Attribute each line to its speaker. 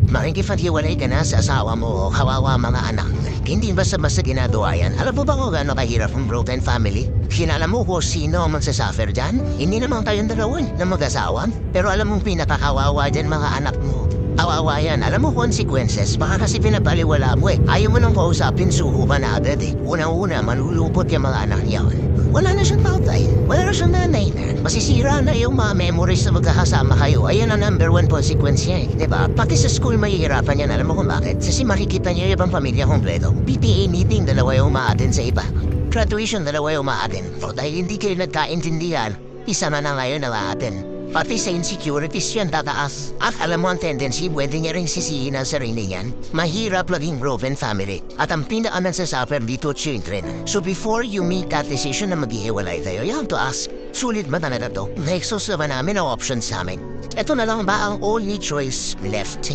Speaker 1: Makikipaghiwalay ka na sa asawa mo o kawawa mga anak. Hindi basta-basta ginagawa yan. Alam mo ba kung gaano kahirap ang broken family? Kinala mo kung sino ang magsasuffer dyan? Hindi naman kayong dalawan na mag-asawa. Pero alam mong pinakakawawa dyan mga anak mo. Kawawa yan. Alam mo consequences. Baka kasi pinapaliwala mo eh. Ayaw mo nang kausapin, suho ka na agad eh. Unang-una, manulupot yung mga anak niya. Wala na siyang tatay. Wala na siyang nanay. Masisira na yung mga memories na magkakasama kayo. Ayan ang number one consequence niya eh. Diba? Pati sa school mahihirapan yan. Alam mo kung bakit? Kasi makikita niyo yung ibang pamilya kompleto. PTA meeting, dalawa yung umaatin sa iba. Graduation, dalawa yung umaatin. O dahil hindi kayo nagkaintindihan, isa na ngayon ang aatin. Pati sa insecurities yan tataas. At alam mo ang tendency, pwede niya rin sisihin ang sarili niyan. Mahirap laging broken family. At ang pinaka nagsasuffer dito children. So before you make that decision na maghihiwalay tayo, you have to ask, sulit ba talaga to? Na-exhaust na ba namin ang options sa amin? Ito na lang ba ang only choice left?